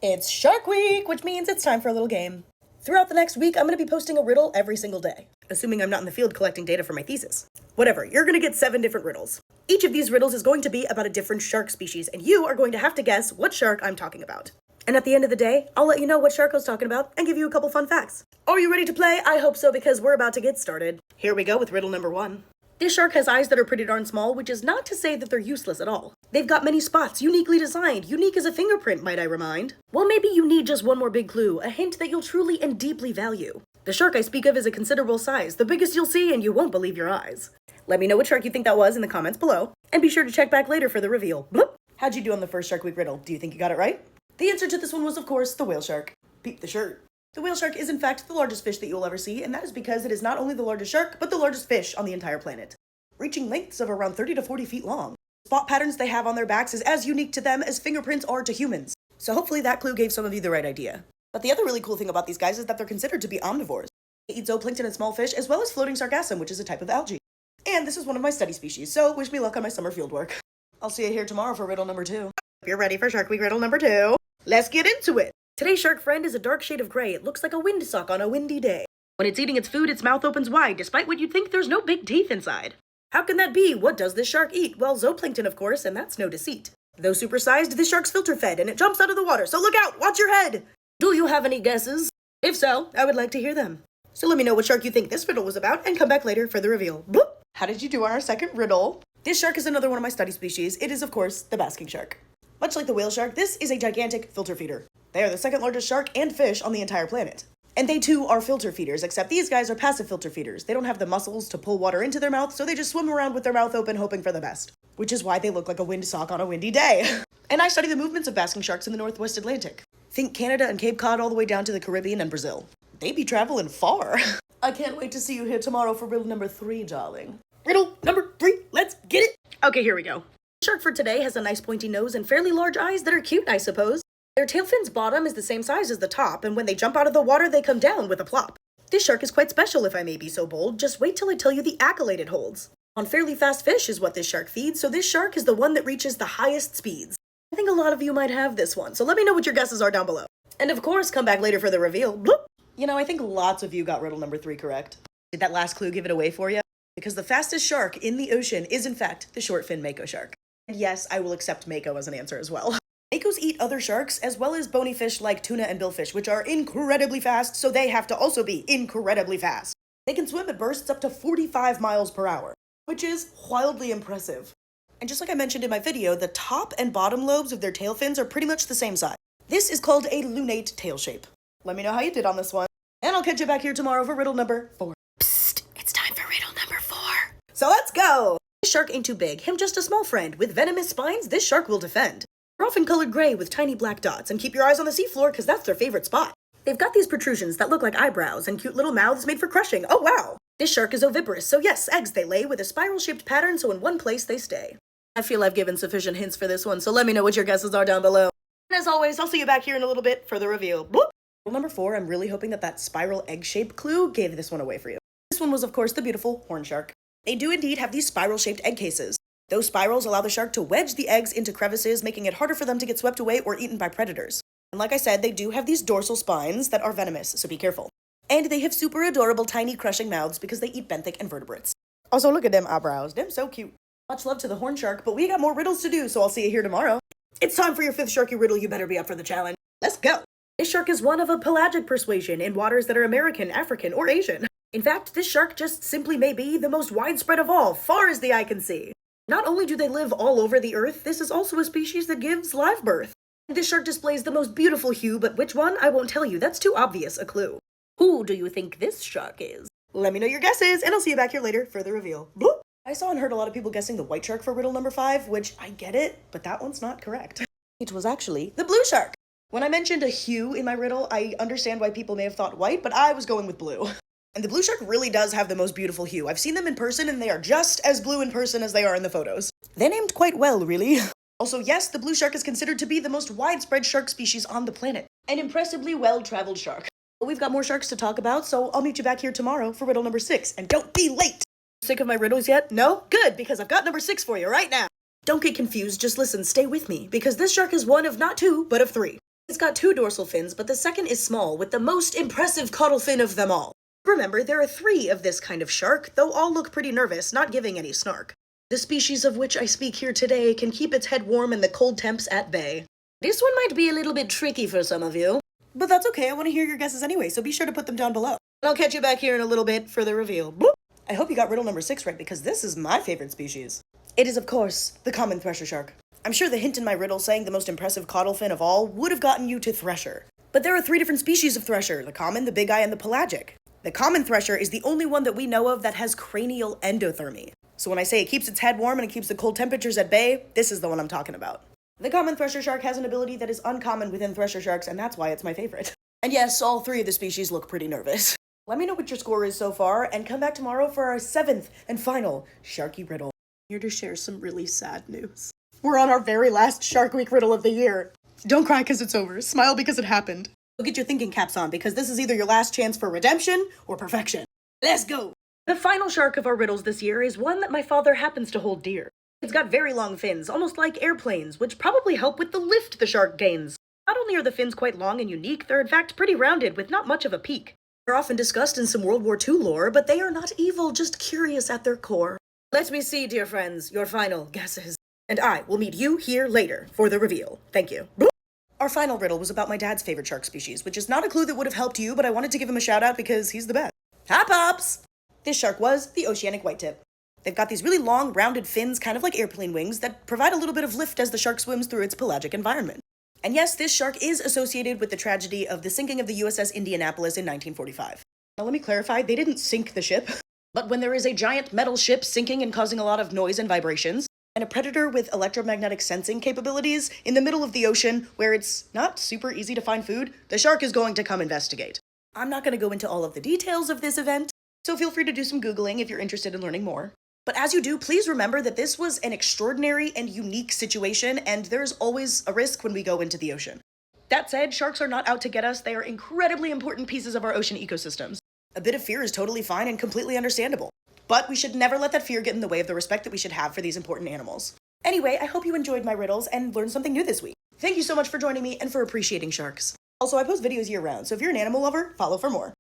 It's Shark Week, which means it's time for a little game. Throughout the next week, I'm going to be posting a riddle every single day, assuming I'm not in the field collecting data for my thesis. Whatever, you're going to get 7 different riddles. Each of these riddles is going to be about a different shark species, and you are going to have to guess what shark I'm talking about. And at the end of the day, I'll let you know what shark I was talking about and give you a couple fun facts. Are you ready to play? I hope so, because we're about to get started. Here we go with riddle number 1. This shark has eyes that are pretty darn small, which is not to say that they're useless at all. They've got many spots, uniquely designed, unique as a fingerprint, might I remind. Well, maybe you need just one more big clue, a hint that you'll truly and deeply value. The shark I speak of is a considerable size, the biggest you'll see, and you won't believe your eyes. Let me know what shark you think that was in the comments below, and be sure to check back later for the reveal. Bloop! How'd you do on the first Shark Week riddle? Do you think you got it right? The answer to this one was, of course, the whale shark. Peep the shirt. The whale shark is in fact the largest fish that you'll ever see, and that is because it is not only the largest shark, but the largest fish on the entire planet, reaching lengths of around 30 to 40 feet long. Spot patterns they have on their backs is as unique to them as fingerprints are to humans. So hopefully that clue gave some of you the right idea. But the other really cool thing about these guys is that they're considered to be omnivores. They eat zooplankton and small fish, as well as floating sargassum, which is a type of algae. And this is one of my study species, so wish me luck on my summer fieldwork. I'll see you here tomorrow for riddle number 2. If you're ready for Shark Week riddle number 2, let's get into it. Today's shark friend is a dark shade of gray. It looks like a windsock on a windy day. When it's eating its food, its mouth opens wide, despite what you'd think there's no big teeth inside. How can that be? What does this shark eat? Well, zooplankton, of course, and that's no deceit. Though supersized, this shark's filter fed, and it jumps out of the water, so look out! Watch your head! Do you have any guesses? If so, I would like to hear them. So let me know what shark you think this riddle was about, and come back later for the reveal. Bloop! How did you do on our second riddle? This shark is another one of my study species. It is, of course, the basking shark. Much like the whale shark, this is a gigantic filter feeder. They are the second largest shark and fish on the entire planet. And they too are filter feeders, except these guys are passive filter feeders. They don't have the muscles to pull water into their mouth, so they just swim around with their mouth open, hoping for the best. Which is why they look like a windsock on a windy day. And I study the movements of basking sharks in the Northwest Atlantic. Think Canada and Cape Cod all the way down to the Caribbean and Brazil. They be traveling far. I can't wait to see you here tomorrow for riddle number 3, darling. Riddle number 3, let's get it! Okay, here we go. The shark for today has a nice pointy nose and fairly large eyes that are cute, I suppose. Their tail fin's bottom is the same size as the top, and when they jump out of the water, they come down with a plop. This shark is quite special, if I may be so bold. Just wait till I tell you the accolade it holds. On fairly fast fish is what this shark feeds, so this shark is the one that reaches the highest speeds. I think a lot of you might have this one, so let me know what your guesses are down below. And of course, come back later for the reveal. Bloop! You know, I think lots of you got riddle number 3 correct. Did that last clue give it away for you? Because the fastest shark in the ocean is in fact the shortfin mako shark. And yes, I will accept mako as an answer as well. Makos eat other sharks, as well as bony fish like tuna and billfish, which are incredibly fast, so they have to also be incredibly fast. They can swim at bursts up to 45 miles per hour, which is wildly impressive. And just like I mentioned in my video, the top and bottom lobes of their tail fins are pretty much the same size. This is called a lunate tail shape. Let me know how you did on this one, and I'll catch you back here tomorrow for riddle number 4. Psst, it's time for riddle number 4. So let's go! This shark ain't too big, him just a small friend. With venomous spines, this shark will defend. They're often colored gray with tiny black dots, and keep your eyes on the seafloor because that's their favorite spot. They've got these protrusions that look like eyebrows and cute little mouths made for crushing. Oh wow! This shark is oviparous, so yes, eggs they lay with a spiral-shaped pattern so in one place they stay. I feel I've given sufficient hints for this one, so let me know what your guesses are down below. And as always, I'll see you back here in a little bit for the reveal. Bloop! Rule number 4, I'm really hoping that spiral egg-shaped clue gave this one away for you. This one was, of course, the beautiful horn shark. They do indeed have these spiral-shaped egg cases. Those spirals allow the shark to wedge the eggs into crevices, making it harder for them to get swept away or eaten by predators. And like I said, they do have these dorsal spines that are venomous, so be careful. And they have super adorable tiny crushing mouths because they eat benthic invertebrates. Also, look at them eyebrows. Them so cute. Much love to the horn shark, but we got more riddles to do, so I'll see you here tomorrow. It's time for your 5th Sharky riddle. You better be up for the challenge. Let's go! This shark is one of a pelagic persuasion in waters that are American, African, or Asian. In fact, this shark just simply may be the most widespread of all, far as the eye can see. Not only do they live all over the earth, this is also a species that gives live birth. This shark displays the most beautiful hue, but which one? I won't tell you. That's too obvious a clue. Who do you think this shark is? Let me know your guesses, and I'll see you back here later for the reveal. Bloop! I saw and heard a lot of people guessing the white shark for riddle number 5, which I get it, but that one's not correct. It was actually the blue shark. When I mentioned a hue in my riddle, I understand why people may have thought white, but I was going with blue. And the blue shark really does have the most beautiful hue. I've seen them in person, and they are just as blue in person as they are in the photos. They're named quite well, really. Also, yes, the blue shark is considered to be the most widespread shark species on the planet. An impressively well-traveled shark. But we've got more sharks to talk about, so I'll meet you back here tomorrow for riddle number 6. And don't be late! Sick of my riddles yet? No? Good, because I've got number 6 for you right now. Don't get confused, just listen, stay with me, because this shark is one of not 2, but of 3. It's got 2 dorsal fins, but the second is small, with the most impressive caudal fin of them all. Remember, there are 3 of this kind of shark, though all look pretty nervous, not giving any snark. The species of which I speak here today can keep its head warm and the cold temps at bay. This one might be a little bit tricky for some of you, but that's okay, I want to hear your guesses anyway, so be sure to put them down below. I'll catch you back here in a little bit for the reveal. Boop. I hope you got riddle number 6 right, because this is my favorite species. It is, of course, the common thresher shark. I'm sure the hint in my riddle saying the most impressive caudal fin of all would have gotten you to thresher. But there are 3 different species of thresher, the common, the big eye, and the pelagic. The common thresher is the only one that we know of that has cranial endothermy. So when I say it keeps its head warm and it keeps the cold temperatures at bay, this is the one I'm talking about. The common thresher shark has an ability that is uncommon within thresher sharks, and that's why it's my favorite. And yes, all 3 of the species look pretty nervous. Let me know what your score is so far, and come back tomorrow for our 7th and final Sharky Riddle. I'm here to share some really sad news. We're on our very last Shark Week riddle of the year. Don't cry because it's over. Smile because it happened. So get your thinking caps on, because this is either your last chance for redemption or perfection. Let's go! The final shark of our riddles this year is one that my father happens to hold dear. It's got very long fins, almost like airplanes, which probably help with the lift the shark gains. Not only are the fins quite long and unique, they're in fact pretty rounded with not much of a peak. They're often discussed in some World War II lore, but they are not evil, just curious at their core. Let me see, dear friends, your final guesses. And I will meet you here later for the reveal. Thank you. Our final riddle was about my dad's favorite shark species, which is not a clue that would have helped you, but I wanted to give him a shout out because he's the best. Hi, Pops! This shark was the Oceanic whitetip. They've got these really long, rounded fins, kind of like airplane wings, that provide a little bit of lift as the shark swims through its pelagic environment. And yes, this shark is associated with the tragedy of the sinking of the USS Indianapolis in 1945. Now let me clarify, they didn't sink the ship. But when there is a giant metal ship sinking and causing a lot of noise and vibrations, and a predator with electromagnetic sensing capabilities in the middle of the ocean where it's not super easy to find food, the shark is going to come investigate. I'm not going to go into all of the details of this event, so feel free to do some Googling if you're interested in learning more. But as you do, please remember that this was an extraordinary and unique situation, and there's always a risk when we go into the ocean. That said, sharks are not out to get us. They are incredibly important pieces of our ocean ecosystems. A bit of fear is totally fine and completely understandable. But we should never let that fear get in the way of the respect that we should have for these important animals. Anyway, I hope you enjoyed my riddles and learned something new this week. Thank you so much for joining me and for appreciating sharks. Also, I post videos year-round, so if you're an animal lover, follow for more.